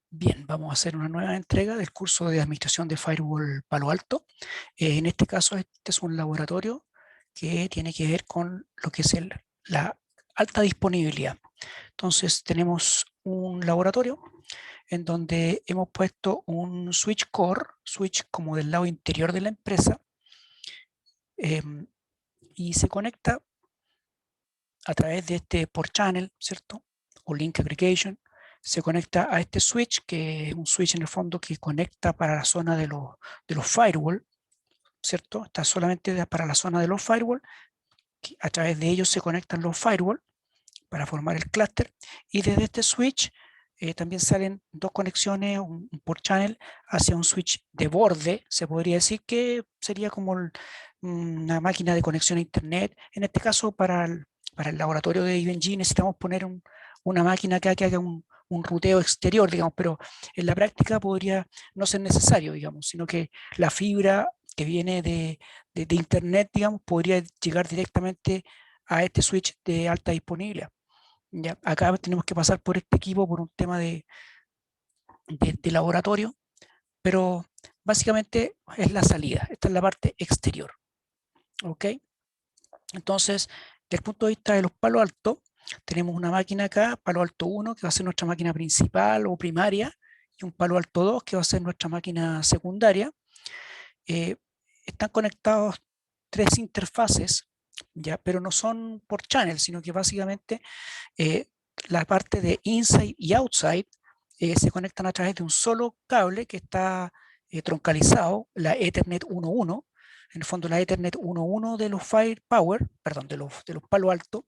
Bien, vamos a hacer una nueva entrega del curso de Administración de Firewall Palo Alto. En este caso, este es un laboratorio que tiene que ver con lo que es la alta disponibilidad. Entonces, tenemos un laboratorio en donde hemos puesto un switch core, switch como del lado interior de la empresa, y se conecta a través de este port channel, ¿cierto? O link aggregation, se conecta a este switch, que es un switch en el fondo que conecta para la zona de los firewall, ¿cierto? Está solamente para la zona de los firewall, a través de ellos se conectan los firewall para formar el clúster, y desde este switch también salen dos conexiones, un port channel hacia un switch de borde, se podría decir que sería como una máquina de conexión a internet. En este caso, para el laboratorio de IBM necesitamos poner una máquina que haga un ruteo exterior, digamos, pero en la práctica podría no ser necesario, digamos, sino que la fibra que viene de internet, digamos, podría llegar directamente a este switch de alta disponibilidad. Ya, acá tenemos que pasar por este equipo por un tema de laboratorio, pero básicamente es la salida. Esta es la parte exterior. ¿Ok? Entonces, desde el punto de vista de los Palo Alto, tenemos una máquina acá, Palo Alto 1, que va a ser nuestra máquina principal o primaria, y un Palo Alto 2, que va a ser nuestra máquina secundaria. Están conectados tres interfaces, ya, pero no son por channel, sino que básicamente la parte de inside y outside se conectan a través de un solo cable que está troncalizado, la Ethernet 1.1. En el fondo, la Ethernet 1.1 de los Firepower, perdón, de los Palo Alto,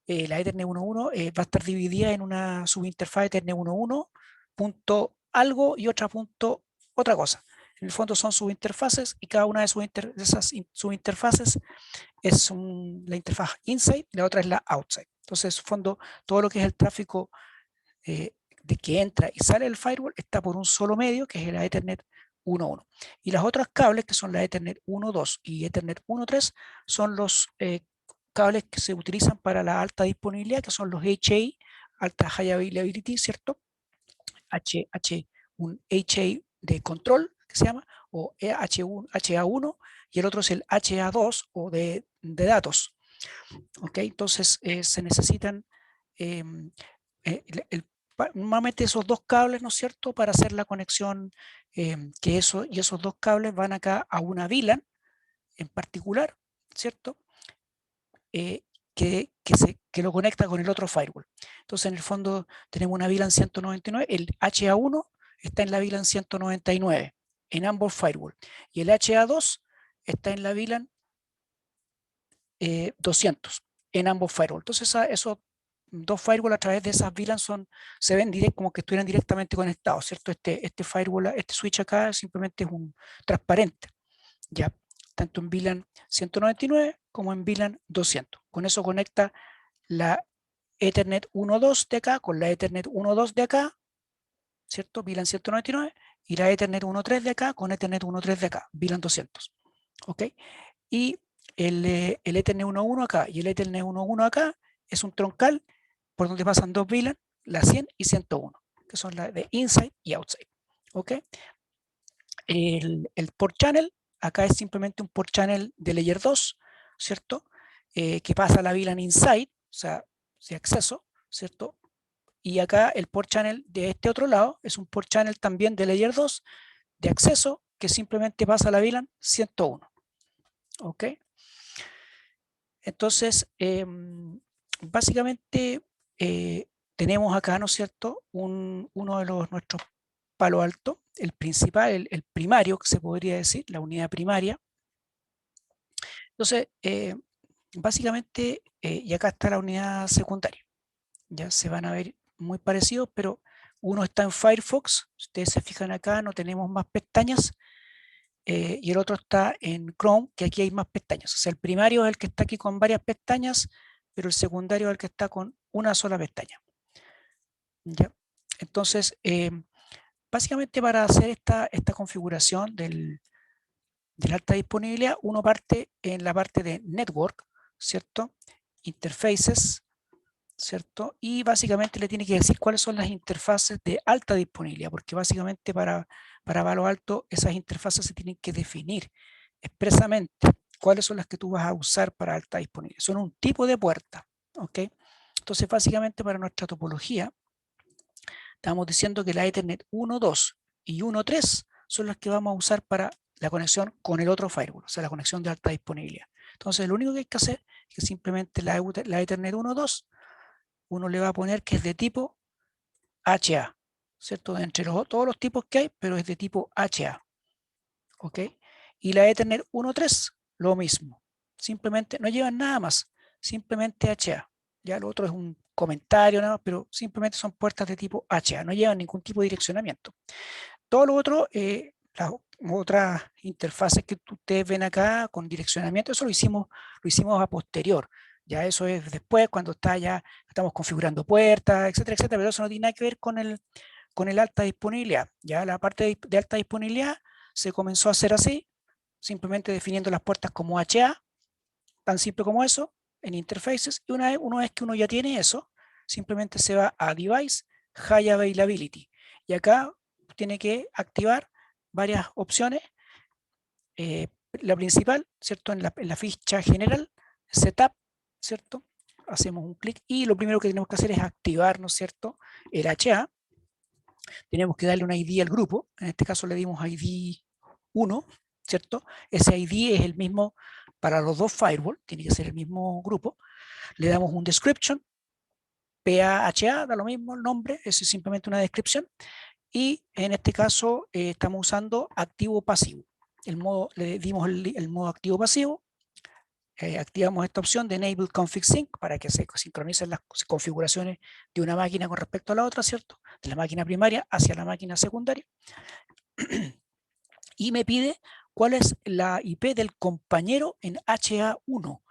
la Ethernet 1.1 va a estar dividida en una subinterfaz Ethernet 1.1 punto algo y otra cosa. En el fondo son subinterfaces, y cada una de esas subinterfaces es la interfaz inside y la otra es la outside. Entonces, en fondo, todo lo que es el tráfico de que entra y sale del firewall está por un solo medio, que es la Ethernet 1.1. Y las otras cables, que son la Ethernet 1.2 y Ethernet 1.3, son los cables que se utilizan para la alta disponibilidad, que son los HA, alta high availability, ¿cierto? Un HA de control, que se llama, o HA1, y el otro es el HA2, o de datos. ¿Ok? Entonces, se necesitan el, normalmente esos dos cables, ¿no es cierto?, para hacer la conexión, y esos dos cables van acá a una VLAN en particular, ¿cierto?, eh, que lo conecta con el otro firewall. Entonces, en el fondo, tenemos una VLAN 199, el HA1 está en la VLAN 199 en ambos firewall, y el HA2 está en la VLAN 200 en ambos firewall. Entonces, esos dos firewall a través de esas VLAN se ven como que estuvieran directamente conectados, ¿cierto? Este firewall, este switch acá simplemente es un transparente, ya, tanto en VLAN 199 como en VLAN 200. Con eso conecta la Ethernet 1.2 de acá con la Ethernet 1.2 de acá, ¿cierto? VLAN 199, y la Ethernet 1.3 de acá con Ethernet 1.3 de acá, VLAN 200. ¿Ok? Y el Ethernet 1.1 acá y el Ethernet 1.1 acá es un troncal por donde pasan dos VLAN, la 100 y 101, que son las de inside y outside. ¿Ok? El port channel acá es simplemente un port channel de layer 2, ¿cierto? Que pasa la VLAN inside, o sea, de acceso, ¿cierto? Y acá el port channel de este otro lado es un port channel también de layer 2 de acceso, que simplemente pasa la VLAN 101. ¿Ok? Entonces, básicamente tenemos acá, ¿no es cierto?, uno de nuestros Palo Alto, el principal, el primario, que se podría decir, la unidad primaria. Entonces, básicamente, y acá está la unidad secundaria. Ya se van a ver muy parecidos, pero uno está en Firefox. Si ustedes se fijan acá, no tenemos más pestañas. Y el otro está en Chrome, que aquí hay más pestañas. O sea, el primario es el que está aquí con varias pestañas, pero el secundario es el que está con una sola pestaña. ¿Ya? Entonces, básicamente para hacer esta configuración de la alta disponibilidad, uno parte en la parte de Network, ¿cierto? Interfaces, ¿cierto? Y básicamente le tiene que decir cuáles son las interfaces de alta disponibilidad, porque básicamente para Palo Alto esas interfaces se tienen que definir expresamente cuáles son las que tú vas a usar para alta disponibilidad. Son un tipo de puerta, ¿ok? Entonces básicamente para nuestra topología estamos diciendo que la Ethernet 1.2 y 1.3 son las que vamos a usar para la conexión con el otro firewall, o sea, la conexión de alta disponibilidad. Entonces lo único que hay que hacer es que simplemente la Ethernet 1.2 uno le va a poner que es de tipo HA, ¿cierto? Entre todos los tipos que hay, pero es de tipo HA, ¿ok? Y la Ethernet 1.3, lo mismo. Simplemente, no llevan nada más, simplemente HA. Ya lo otro es un comentario, nada más, pero simplemente son puertas de tipo HA, no llevan ningún tipo de direccionamiento. Todo lo otro, las otras interfaces que ustedes ven acá con direccionamiento, eso lo hicimos a posterior. Ya eso es después, cuando estamos configurando puertas, etcétera, etcétera, pero eso no tiene nada que ver con el alta disponibilidad. Ya la parte de alta disponibilidad se comenzó a hacer así, simplemente definiendo las puertas como HA, tan simple como eso, en interfaces, y una vez que uno ya tiene eso, simplemente se va a Device, High Availability, y acá tiene que activar varias opciones. La principal, ¿cierto? En la ficha general, Setup, ¿cierto? Hacemos un clic y lo primero que tenemos que hacer es activar, ¿no es cierto?, el HA. Tenemos que darle un ID al grupo, en este caso le dimos ID 1, ¿cierto? Ese ID es el mismo para los dos firewalls, tiene que ser el mismo grupo. Le damos un description, PAHA, da lo mismo el nombre, es simplemente una descripción. Y en este caso estamos usando activo-pasivo. Le dimos el modo activo-pasivo, activamos esta opción de Enable Config Sync para que se sincronicen las configuraciones de una máquina con respecto a la otra, ¿cierto? De la máquina primaria hacia la máquina secundaria. Y me pide cuál es la IP del compañero en HA1.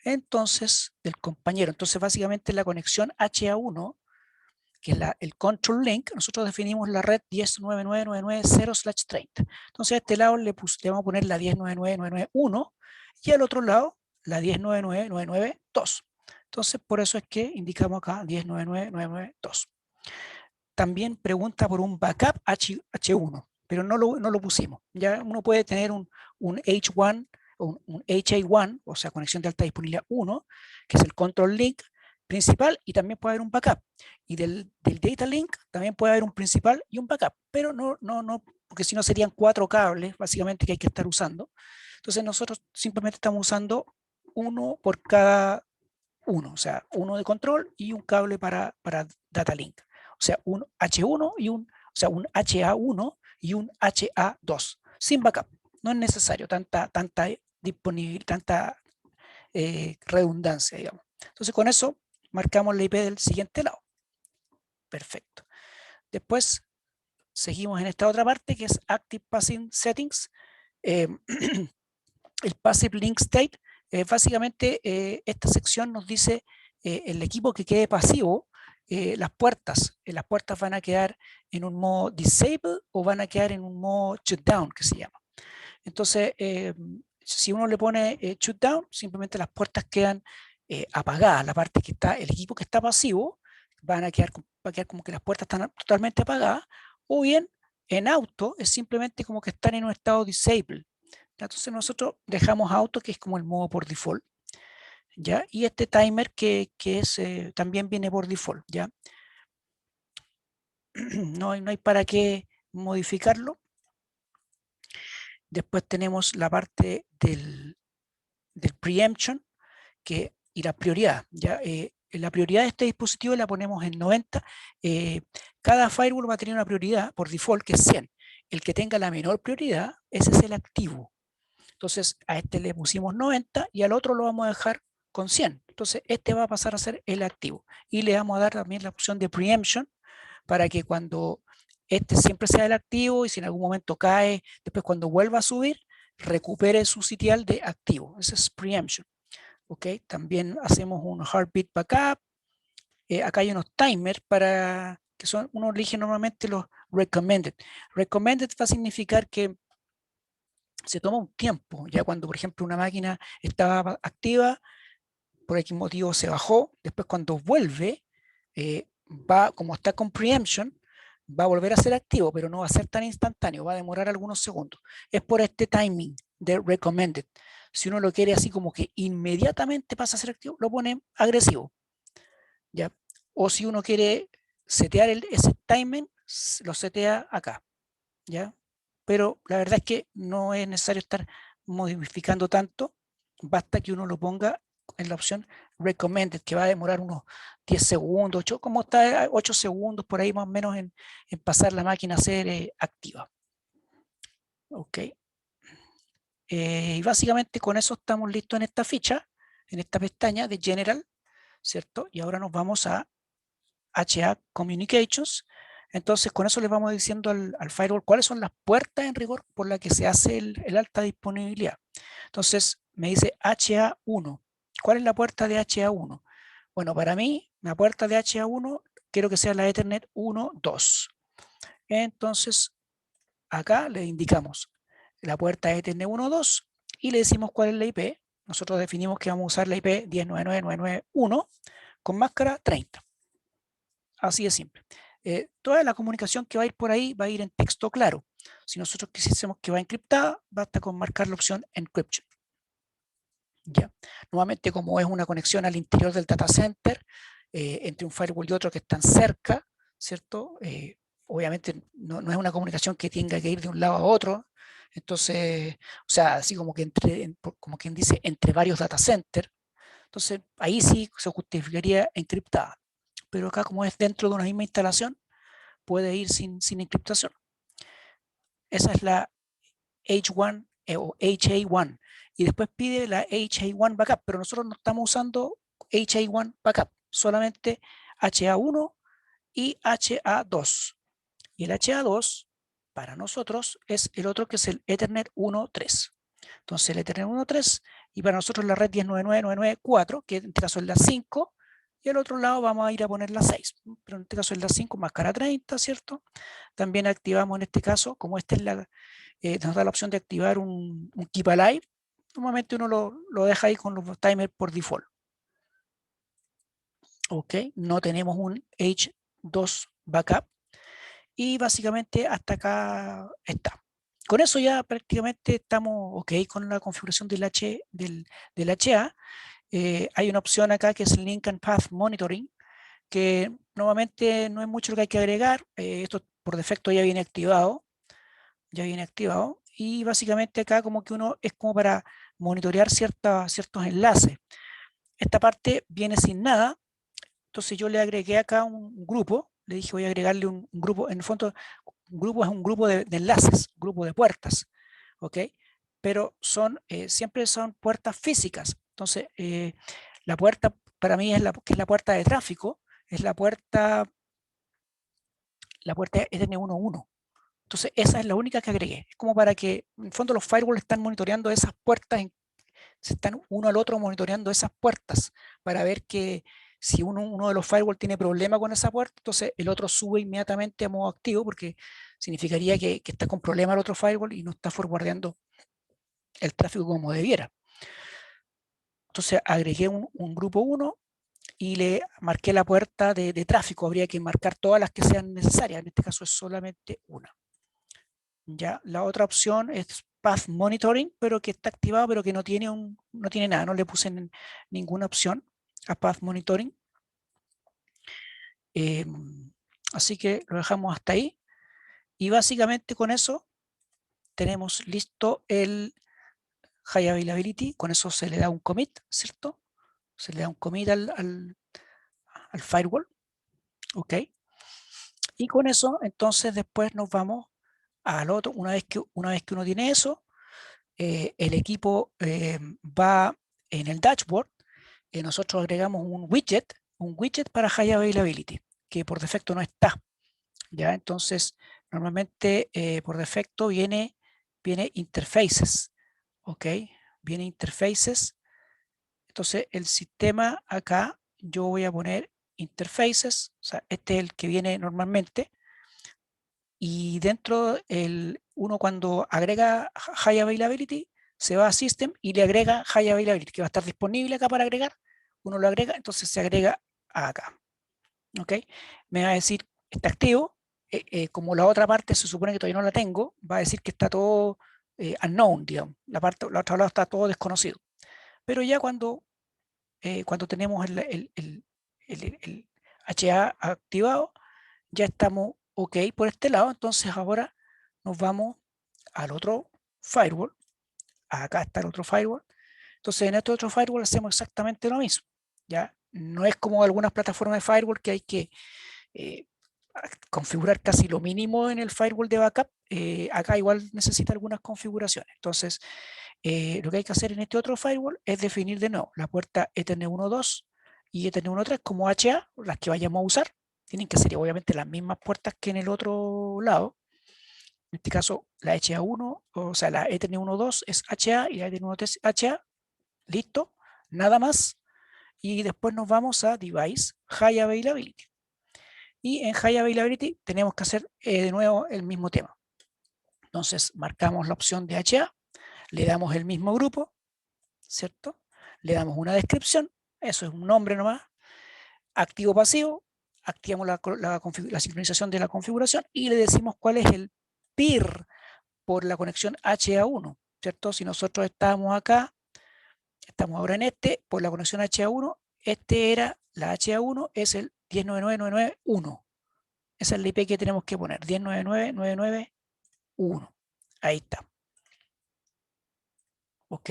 Entonces, del compañero. Entonces, básicamente la conexión HA1, que es el control link, nosotros definimos la red 10.99.99.0/30. Entonces, a este lado le vamos a poner la 10.99.99.1 y al otro lado la 10.99.99.2. Entonces, por eso es que indicamos acá 10.99.99.2. También pregunta por un backup H1, pero no lo pusimos. Ya uno puede tener un H1, un HA1, o sea, conexión de alta disponibilidad 1, que es el control link principal, y también puede haber un backup. Y del data link también puede haber un principal y un backup, pero no, porque si no serían 4 cables, básicamente, que hay que estar usando. Entonces nosotros simplemente estamos usando uno por cada uno, o sea, uno de control y un cable para data link. O sea, un H1 y un HA1 y un HA2, sin backup. No es necesario tanta disponibilidad, tanta redundancia, digamos. Entonces, con eso marcamos la IP del siguiente lado. Perfecto. Después, seguimos en esta otra parte que es Active Passive Settings. El Passive Link State, básicamente esta sección nos dice el equipo que quede pasivo, las puertas van a quedar en un modo disable o van a quedar en un modo shutdown, que se llama. Entonces, si uno le pone shutdown, simplemente las puertas quedan apagadas, la parte que está, el equipo que está pasivo, va a quedar como que las puertas están totalmente apagadas, o bien en auto es simplemente como que están en un estado disable. Entonces nosotros dejamos auto, que es como el modo por default, ¿ya? Y este timer que es, también viene por default, ¿ya? No hay para qué modificarlo. Después tenemos la parte del preemption y la prioridad, ¿ya? La prioridad de este dispositivo la ponemos en 90. Cada firewall va a tener una prioridad por default que es 100. El que tenga la menor prioridad, ese es el activo. Entonces, a este le pusimos 90 y al otro lo vamos a dejar con 100. Entonces, este va a pasar a ser el activo. Y le vamos a dar también la opción de preemption para que cuando este siempre sea el activo y si en algún momento cae, después cuando vuelva a subir, recupere su sitial de activo. Ese es preemption. ¿Ok? También hacemos un heartbeat backup. Acá hay unos timers que son, uno elige normalmente los recommended. Recommended va a significar que se toma un tiempo, ya cuando por ejemplo una máquina estaba activa, por X motivo se bajó, después cuando vuelve, va, como está con preemption, va a volver a ser activo, pero no va a ser tan instantáneo, va a demorar algunos segundos. Es por este timing de recommended. Si uno lo quiere así como que inmediatamente pasa a ser activo, lo pone agresivo, ¿ya? O si uno quiere setear ese timing, lo setea acá, ¿ya? Pero la verdad es que no es necesario estar modificando tanto, basta que uno lo ponga en la opción recommended, que va a demorar unos 10 segundos, 8, como está 8 segundos por ahí más o menos en pasar la máquina a ser activa. Ok. Y básicamente con eso estamos listos en esta ficha, en esta pestaña de General, ¿cierto? Y ahora nos vamos a HA Communications. Entonces con eso le vamos diciendo al firewall cuáles son las puertas en rigor por las que se hace el alta disponibilidad. Entonces me dice HA1. ¿Cuál es la puerta de HA1? Bueno, para mí la puerta de HA1 quiero que sea la Ethernet 1, 2. Entonces acá le indicamos la puerta Ethernet 1, 2 y le decimos cuál es la IP. Nosotros definimos que vamos a usar la IP 10.99.99.1 con máscara 30. Así de simple. Toda la comunicación que va a ir por ahí va a ir en texto claro. Si nosotros quisiésemos que va encriptada, basta con marcar la opción Encryption. ¿Ya? Nuevamente, como es una conexión al interior del data center, entre un firewall y otro que están cerca, ¿cierto? Obviamente no es una comunicación que tenga que ir de un lado a otro. Entonces, o sea, así como que como quien dice, entre varios data centers. Entonces, ahí sí se justificaría encriptada. Pero acá, como es dentro de una misma instalación, puede ir sin encriptación. Esa es la H1 o HA1. Y después pide la HA1 backup, pero nosotros no estamos usando HA1 backup, solamente HA1 y HA2. Y el HA2 para nosotros es el otro que es el Ethernet 1.3. Entonces el Ethernet 1.3 y para nosotros la red 10.99.99.4, que en este caso es la 5, y al otro lado vamos a ir a poner la 6, pero en este caso es la 5 máscara 30, ¿cierto? También activamos en este caso, como esta es nos da la opción de activar un Keep Alive, normalmente uno lo deja ahí con los timers por default. Ok, no tenemos un H2 backup y básicamente hasta acá está. Con eso ya prácticamente estamos ok con la configuración del HA. Hay una opción acá que es el Link and Path Monitoring, que nuevamente no es mucho lo que hay que agregar. Esto por defecto ya viene activado. Y básicamente acá como que uno es como para monitorear ciertos enlaces. Esta parte viene sin nada, entonces yo le agregué acá un grupo, le dije voy a agregarle un grupo, en el fondo un grupo es un grupo de enlaces, un grupo de puertas, ¿ok? Pero siempre son puertas físicas. Entonces, la puerta para mí que es la puerta de tráfico, es la puerta Ethernet 1.1. Entonces, esa es la única que agregué. Es como para que, en el fondo, los firewalls están monitoreando esas puertas, se están uno al otro monitoreando esas puertas para ver que si uno de los firewalls tiene problema con esa puerta, entonces el otro sube inmediatamente a modo activo porque significaría que está con problema el otro firewall y no está forwardeando el tráfico como debiera. Entonces agregué un grupo 1 y le marqué la puerta de tráfico. Habría que marcar todas las que sean necesarias. En este caso es solamente una. Ya, la otra opción es Path Monitoring, pero que está activado, pero que no tiene nada, no le puse ninguna opción a Path Monitoring. Así que lo dejamos hasta ahí. Y básicamente con eso tenemos listo el High Availability. Con eso se le da un commit, ¿cierto? Se le da un commit al firewall. Ok. Y con eso, entonces, después nos vamos al otro. Una vez que uno tiene eso, el equipo va en el dashboard. Nosotros agregamos un widget para High Availability, que por defecto no está. ¿Ya? Entonces, normalmente por defecto viene interfaces. ¿Ok? Viene interfaces. Entonces, el sistema acá, yo voy a poner interfaces. O sea, este es el que viene normalmente. Y dentro, uno cuando agrega High Availability, se va a System y le agrega High Availability, que va a estar disponible acá para agregar uno lo agrega, entonces se agrega acá. ¿Ok? Me va a decir, está activo. Como la otra parte se supone que todavía no la tengo, va a decir que está todo unknown, digamos. La otra lado está todo desconocido. Pero ya cuando tenemos el HA activado, ya estamos ok por este lado. Entonces ahora nos vamos al otro firewall. Acá está el otro firewall. Entonces en este otro firewall hacemos exactamente lo mismo. ¿Ya? No es como algunas plataformas de firewall que hay que eh, configurar casi lo mínimo en el firewall de backup. Acá igual necesita algunas configuraciones. Entonces, lo que hay que hacer en este otro firewall es definir de nuevo la puerta Ethernet 1.2 y Ethernet 1.3 como HA, las que vayamos a usar. Tienen que ser obviamente las mismas puertas que en el otro lado. En este caso, la HA1, o sea, la Ethernet 1.2 es HA y la Ethernet 1.3 HA. Listo, nada más. Y después nos vamos a Device High Availability. Y en High Availability tenemos que hacer de nuevo el mismo tema. Entonces, marcamos la opción de HA, le damos el mismo grupo, ¿cierto? Le damos una descripción, eso es un nombre nomás, activo-pasivo, activamos la sincronización de la configuración y le decimos cuál es el PIR por la conexión HA1, ¿cierto? Si nosotros estamos acá, estamos ahora en por la conexión HA1, era la HA1, es el 10.99.99.1. Esa es la IP que tenemos que poner, 10.99.99.1. Ahí está. ¿Ok?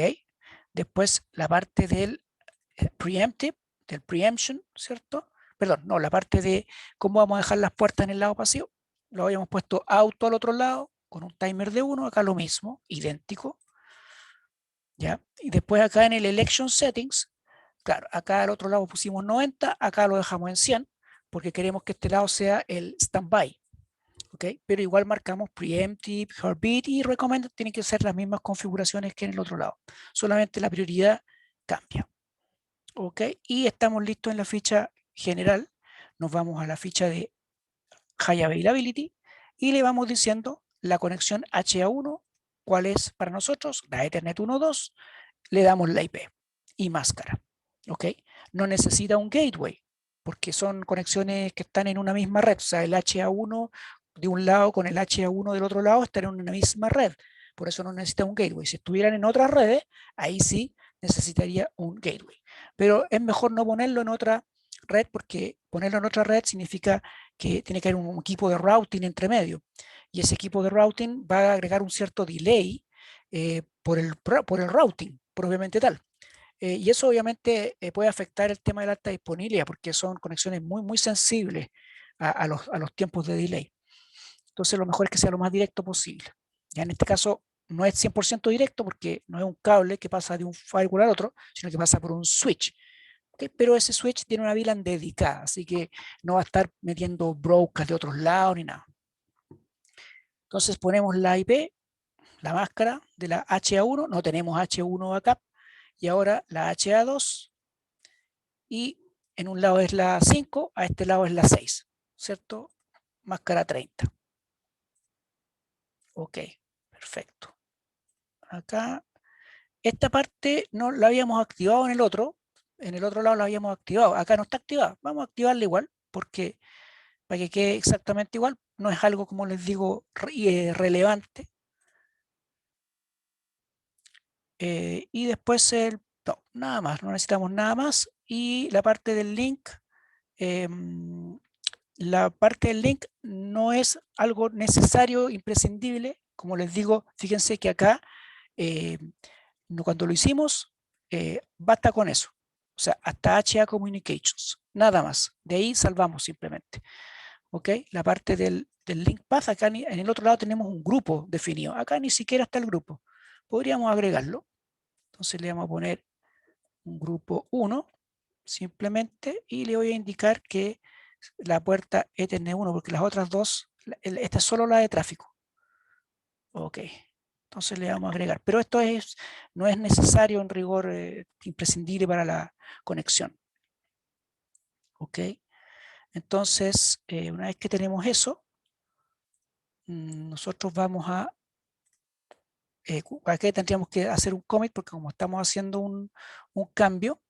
Después la parte del preemptive, del preemption, ¿cierto? Perdón, no, la parte de cómo vamos a dejar las puertas en el lado pasivo. Lo habíamos puesto auto al otro lado, con un timer de 1, acá lo mismo, idéntico. ¿Ya? Y después acá en el election settings, claro, acá al otro lado pusimos 90, acá lo dejamos en 100, porque queremos que este lado sea el standby. ¿Okay? Pero igual marcamos preemptive, heartbeat y recommended, tienen que ser las mismas configuraciones que en el otro lado. Solamente la prioridad cambia. ¿Ok? Y estamos listos en la ficha general. Nos vamos a la ficha de High Availability y le vamos diciendo la conexión HA1, cuál es para nosotros, la Ethernet 1.2, le damos la IP y máscara. ¿Ok? No necesita un gateway, porque son conexiones que están en una misma red. O sea, el HA1 de un lado con el HA1 del otro lado están en una misma red. Por eso no necesita un gateway. Si estuvieran en otras redes, ahí sí necesitaría un gateway. Pero es mejor no ponerlo en otra red, porque ponerlo en otra red significa que tiene que haber un equipo de routing entre medio. Y ese equipo de routing va a agregar un cierto delay por el routing, propiamente tal. Y eso obviamente puede afectar el tema de la alta disponibilidad, porque son conexiones muy, muy sensibles a los tiempos de delay. Entonces lo mejor es que sea lo más directo posible. Ya en este caso no es 100% directo porque no es un cable que pasa de un firewall al otro, sino que pasa por un switch. ¿Okay? Pero ese switch tiene una VLAN dedicada, así que no va a estar metiendo brokers de otros lados ni nada. Entonces ponemos la IP, la máscara de la HA1, no tenemos H1 backup, y ahora la HA2, y en un lado es la 5, a este lado es la 6, ¿cierto? Máscara 30. Ok, perfecto. Acá, esta parte no la habíamos activado en el otro lado la habíamos activado, acá no está activada, vamos a activarla igual, porque para que quede exactamente igual, no es algo, como les digo, relevante. Y después no, nada más, no necesitamos nada más. Y la parte del link, la parte del link no es algo necesario, imprescindible. Como les digo, fíjense que acá, cuando lo hicimos, basta con eso. O sea, hasta HA Communications, nada más. De ahí salvamos simplemente. ¿Ok? La parte del link path, acá en el otro lado tenemos un grupo definido. Acá ni siquiera está el grupo. Podríamos agregarlo. Entonces le vamos a poner un grupo 1 simplemente y le voy a indicar que la puerta Ethernet 1, porque las otras dos, esta es solo la de tráfico. Ok, entonces le vamos a agregar. Pero esto no es necesario en rigor, imprescindible para la conexión. Ok, entonces una vez que tenemos eso, nosotros vamos aquí tendríamos que hacer un commit, porque como estamos haciendo un cambio,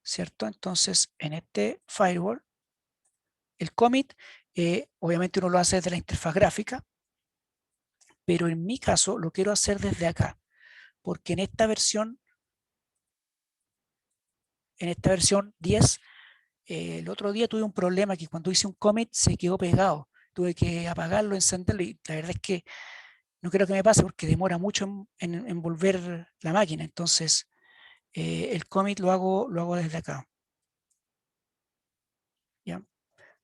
¿cierto? Entonces, en este firewall, el commit, obviamente uno lo hace desde la interfaz gráfica, pero en mi caso lo quiero hacer desde acá, porque en esta versión 10, el otro día tuve un problema que cuando hice un commit se quedó pegado. Tuve que apagarlo, encenderlo y la verdad es que no quiero que me pase porque demora mucho en volver la máquina. Entonces, el commit lo hago desde acá. ¿Ya?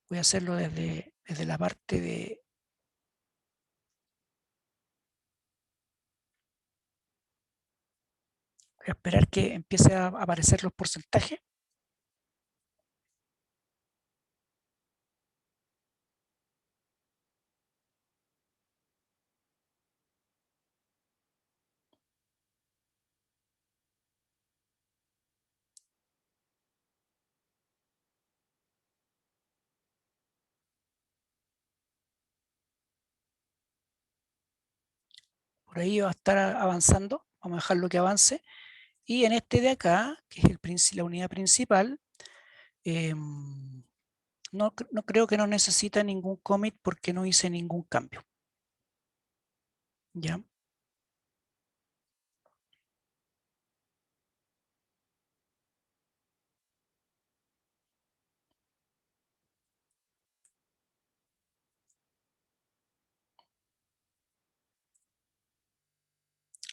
Voy a hacerlo desde la parte de... Voy a esperar que empiece a aparecer los porcentajes. Por ahí va a estar avanzando. Vamos a dejarlo que avance. Y en este de acá, que es la unidad principal, no creo que no necesita ningún commit porque no hice ningún cambio. ¿Ya?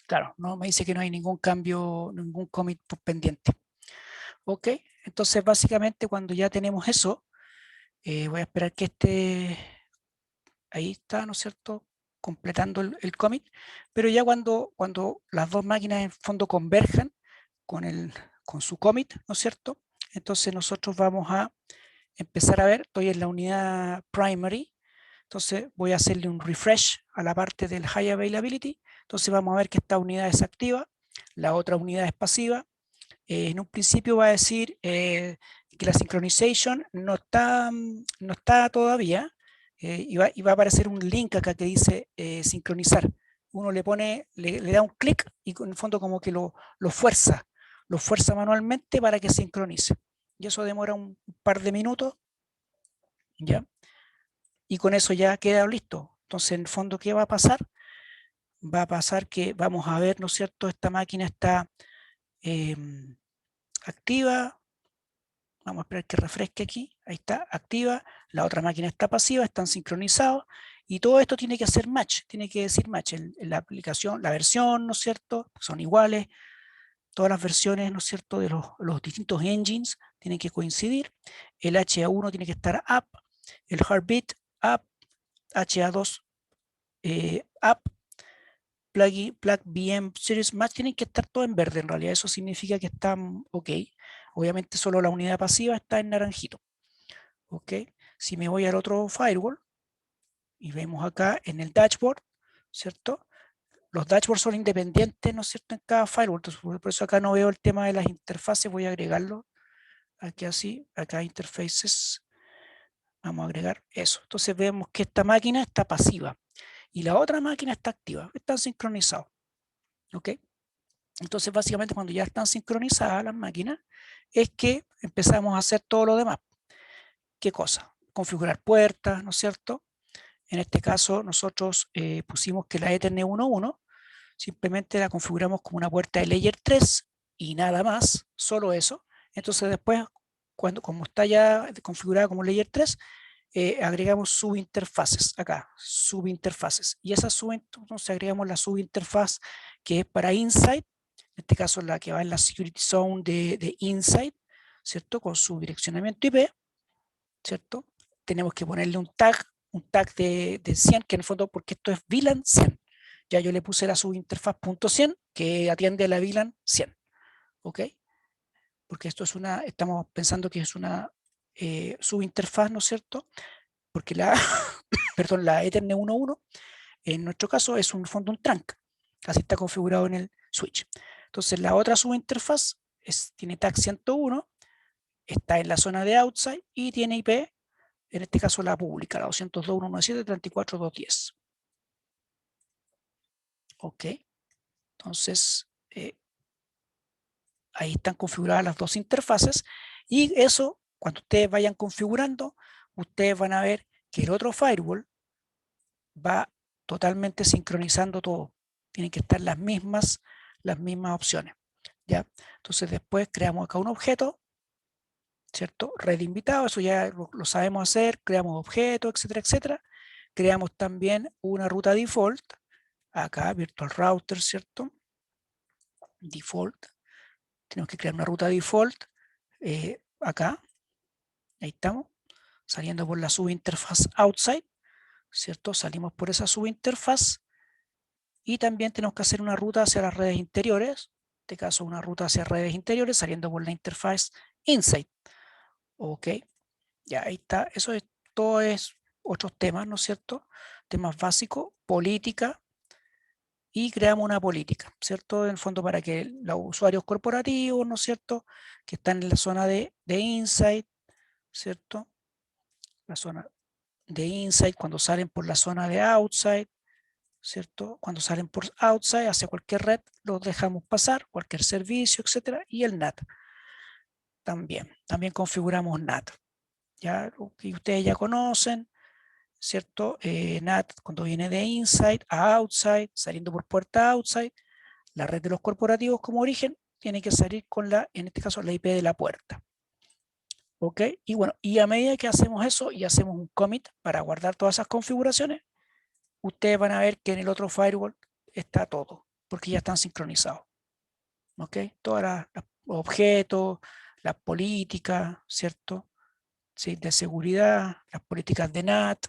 Claro, no me dice que no hay ningún cambio, ningún commit pendiente. Ok, entonces básicamente cuando ya tenemos eso, voy a esperar que esté, ahí está, ¿no es cierto?, completando el commit, pero ya cuando las dos máquinas en fondo converjan con su commit, ¿no es cierto?, entonces nosotros vamos a empezar a ver, estoy en la unidad primary, entonces voy a hacerle un refresh a la parte del high availability, entonces vamos a ver que esta unidad es activa, la otra unidad es pasiva. En un principio va a decir que la synchronization no está todavía, y va a aparecer un link acá que dice sincronizar. Uno le da un clic y en el fondo como que lo fuerza manualmente para que sincronice. Y eso demora un par de minutos, ¿ya? Y con eso ya queda listo. Entonces, en el fondo, ¿qué va a pasar? Va a pasar que vamos a ver, ¿no es cierto? Esta máquina está eh, activa. Vamos a esperar que refresque aquí. Ahí está, activa. La otra máquina está pasiva, están sincronizados. Y todo esto tiene que hacer match, tiene que decir match. En la aplicación, la versión, ¿no es cierto? Son iguales. Todas las versiones, ¿no es cierto?, de los distintos engines tienen que coincidir. El HA1 tiene que estar up. El heartbeat up. HA2 up, plug VM Series Match, tienen que estar todo en verde en realidad, eso significa que están ok. Obviamente solo la unidad pasiva está en naranjito. Ok, si me voy al otro firewall y vemos acá en el dashboard, ¿cierto? Los dashboards son independientes, ¿no es cierto?, en cada firewall, entonces por eso acá no veo el tema de las interfaces, voy a agregarlo aquí así, acá interfaces, vamos a agregar eso. Entonces vemos que esta máquina está pasiva y la otra máquina está activa, están sincronizados. ¿Ok? Entonces, básicamente, cuando ya están sincronizadas las máquinas, es que empezamos a hacer todo lo demás. ¿Qué cosa? Configurar puertas, ¿no es cierto? En este caso, nosotros pusimos que la Ethernet 1.1 simplemente la configuramos como una puerta de layer 3 y nada más, solo eso. Entonces, después, como está ya configurada como layer 3, agregamos subinterfaces acá, subinterfaces. Y esas entonces agregamos la subinterfaz que es para Insight, en este caso la que va en la Security Zone de Insight, ¿cierto? Con su direccionamiento IP, ¿cierto? Tenemos que ponerle un tag de 100, que en el fondo, porque esto es VLAN 100. Ya yo le puse la subinterfaz .100, que atiende a la VLAN 100, ¿ok? Porque esto estamos pensando que es una subinterfaz, ¿no es cierto? Porque perdón, la Ethernet 1.1, en nuestro caso es un fondo un trunk, así está configurado en el switch. Entonces la otra subinterfaz tiene tag 101, está en la zona de outside y tiene IP, en este caso la pública, la 202.117.34.210. Ok, entonces Ahí están configuradas las dos interfaces y eso, cuando ustedes vayan configurando, ustedes van a ver que el otro firewall va totalmente sincronizando todo. Tienen que estar las mismas opciones. ¿Ya? Entonces después creamos acá un objeto, ¿cierto? Red invitado, eso ya lo sabemos hacer, creamos objetos, etcétera, etcétera. Creamos también una ruta default, acá virtual router, ¿cierto? Default, tenemos que crear una ruta default, acá, ahí estamos, saliendo por la subinterfaz outside, ¿cierto? Salimos por esa subinterfaz y también tenemos que hacer una ruta hacia las redes interiores, en este caso una ruta hacia redes interiores saliendo por la interfaz inside. Ok, ya ahí está, eso es todo, es otros temas, ¿no es cierto? Temas básicos, política, y creamos una política, ¿cierto? En el fondo para que los usuarios corporativos, ¿no es cierto? Que están en la zona de inside, ¿cierto? La zona de inside, cuando salen por la zona de outside, ¿cierto? Cuando salen por outside hacia cualquier red, los dejamos pasar, cualquier servicio, etcétera, y el NAT también configuramos NAT, ya lo que ustedes ya conocen, ¿cierto? NAT cuando viene de inside a outside, saliendo por puerta outside, la red de los corporativos como origen tiene que salir con en este caso, la IP de la puerta. ¿Ok? Y bueno, y a medida que hacemos eso y hacemos un commit para guardar todas esas configuraciones, ustedes van a ver que en el otro firewall está todo, porque ya están sincronizados. ¿Ok? Todos los objetos, las políticas, ¿cierto? ¿Sí? De seguridad, las políticas de NAT,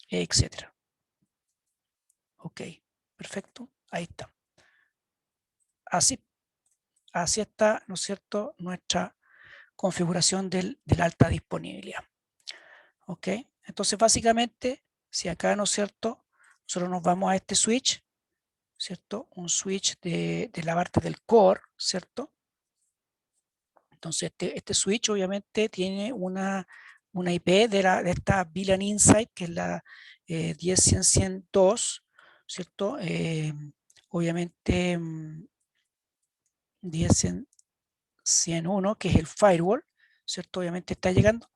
etcétera. Ok, perfecto, ahí está. Así está, ¿no es cierto?, nuestra configuración de la alta disponibilidad. Ok, entonces básicamente, si acá, ¿no es cierto?, nosotros nos vamos a este switch, ¿cierto? Un switch de la parte del core, ¿cierto? Entonces este switch obviamente tiene una IP de esta VLAN Insight, que es la 10.100.102, ¿cierto? Obviamente 10.100.101, que es el firewall, ¿cierto? Obviamente está llegando.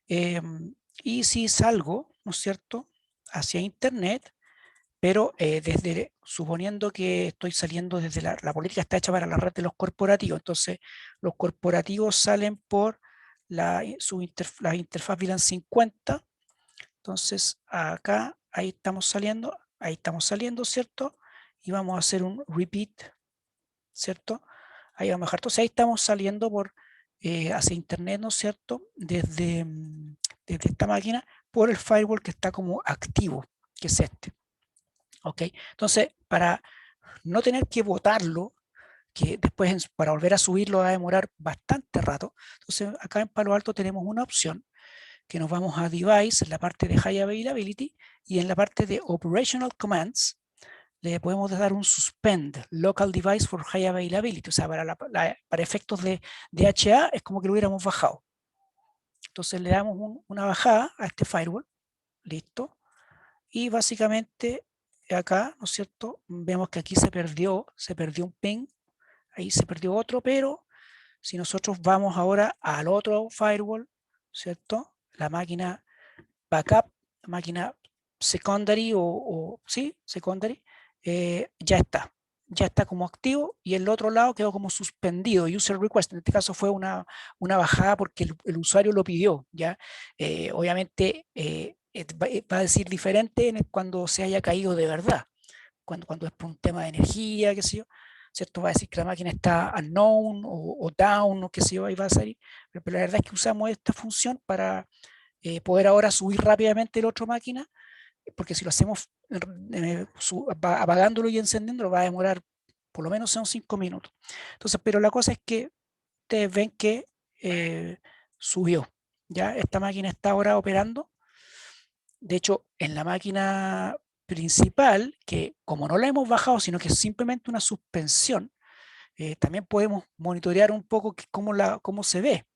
Y si salgo, ¿no es cierto?, hacia internet, pero suponiendo que estoy saliendo desde la política está hecha para la red de los corporativos, entonces los corporativos salen por la interfaz VLAN 50, entonces acá, ahí estamos saliendo, ¿cierto? Y vamos a hacer un repeat, ¿cierto? Ahí vamos a bajar, entonces ahí estamos saliendo hacia internet, ¿no es cierto? Desde esta máquina por el firewall que está como activo, que es este. ¿Ok? Entonces, para no tener que botarlo, que después para volver a subirlo va a demorar bastante rato, entonces acá en Palo Alto tenemos una opción que nos vamos a Device en la parte de High Availability y en la parte de Operational Commands le podemos dar un suspend, Local Device for High Availability, o sea, para efectos de DHA es como que lo hubiéramos bajado. Entonces le damos una bajada a este firewall, listo, y básicamente acá, ¿no es cierto?, vemos que aquí se perdió un ping, ahí se perdió otro, pero si nosotros vamos ahora al otro firewall, ¿cierto?, la máquina backup, la máquina secondary sí, secondary, ya está como activo y el otro lado quedó como suspendido, user request, en este caso fue una bajada porque el usuario lo pidió, ¿ya? Obviamente va a decir diferente cuando se haya caído de verdad, cuando es por un tema de energía, qué sé yo, ¿cierto? Va a decir que la máquina está unknown o down o qué sé yo, ahí va a salir, pero la verdad es que usamos esta función para poder ahora subir rápidamente la otra máquina, porque si lo hacemos apagándolo y encendiéndolo va a demorar por lo menos son 5 minutos. Entonces, pero la cosa es que ustedes ven que subió, ¿ya? Esta máquina está ahora operando. De hecho, en la máquina principal, que como no la hemos bajado, sino que es simplemente una suspensión, también podemos monitorear un poco cómo se ve.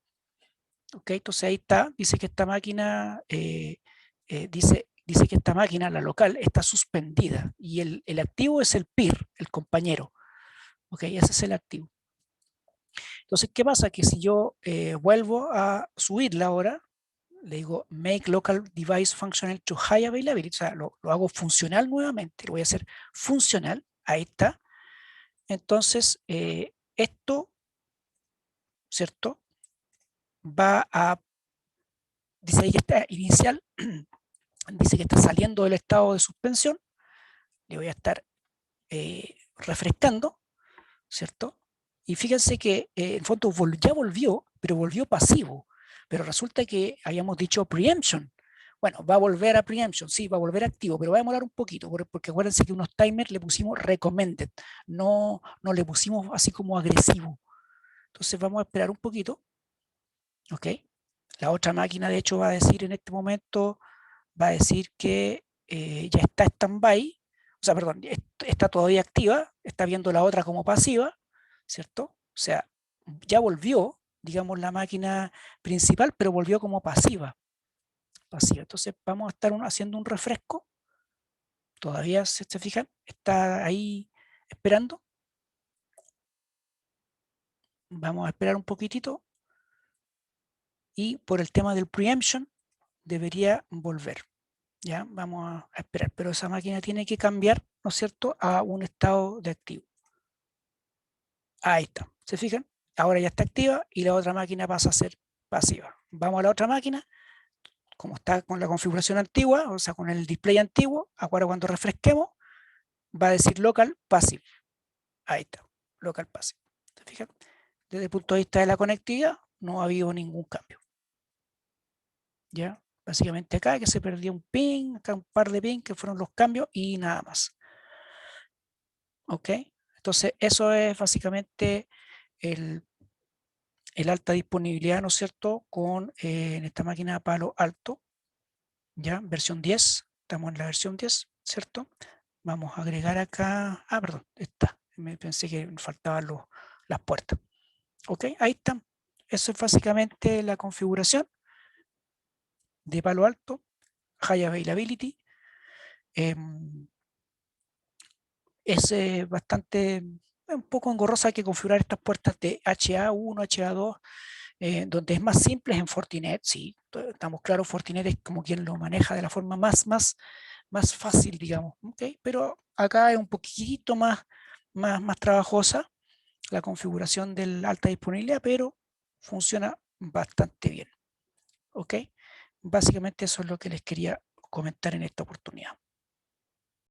¿Ok? Entonces ahí está, dice que esta máquina, dice que esta máquina, la local, está suspendida y el activo es el peer, el compañero. ¿Ok? Ese es el activo. Entonces, ¿qué pasa? Que si yo vuelvo a subirla ahora, le digo make local device functional to high availability, o sea, lo hago funcional nuevamente, lo voy a hacer funcional, ahí está. Entonces, esto, ¿cierto? Va a, dice ahí que está inicial, dice que está saliendo del estado de suspensión, le voy a estar refrescando, ¿cierto? Y fíjense que en fondo ya volvió, pero volvió pasivo. Pero resulta que habíamos dicho preemption. Bueno, va a volver a preemption, sí, va a volver activo, pero va a demorar un poquito, porque acuérdense que unos timers le pusimos recommended, no le pusimos así como agresivo. Entonces vamos a esperar un poquito, ¿ok? La otra máquina, de hecho, va a decir en este momento, va a decir que ya está stand-by, o sea, perdón, está todavía activa, está viendo la otra como pasiva, ¿cierto? O sea, ya volvió, digamos, la máquina principal, pero volvió como pasiva. Entonces vamos a estar haciendo un refresco, todavía, se fijan, está ahí esperando. Vamos a esperar un poquitito y por el tema del preemption debería volver. Ya, vamos a esperar, pero esa máquina tiene que cambiar, ¿no es cierto?, a un estado de activo. Ahí está, ¿se fijan? Ahora ya está activa y la otra máquina pasa a ser pasiva. Vamos a la otra máquina, como está con la configuración antigua, o sea, con el display antiguo, ahora cuando refresquemos, va a decir local passive. Ahí está, local passive. ¿Se fijan? Desde el punto de vista de la conectividad, no ha habido ningún cambio. ¿Ya? Básicamente acá que se perdió un ping, acá un par de ping que fueron los cambios y nada más. ¿Ok? Entonces, eso es básicamente el alta disponibilidad, ¿no es cierto?, con en esta máquina Palo Alto, ya, versión 10, estamos en la versión 10, ¿cierto? Vamos a agregar acá, perdón, está, me pensé que me faltaban las puertas. Ok, ahí están. Eso es básicamente la configuración de Palo Alto, High Availability. Es bastante, un poco engorrosa, hay que configurar estas puertas de HA1, HA2, donde es más simple es en Fortinet, sí, estamos claros, Fortinet es como quien lo maneja de la forma más fácil, digamos, ¿okay? Pero acá es un poquitito más trabajosa la configuración de la alta disponibilidad, pero funciona bastante bien, ¿ok? Básicamente eso es lo que les quería comentar en esta oportunidad.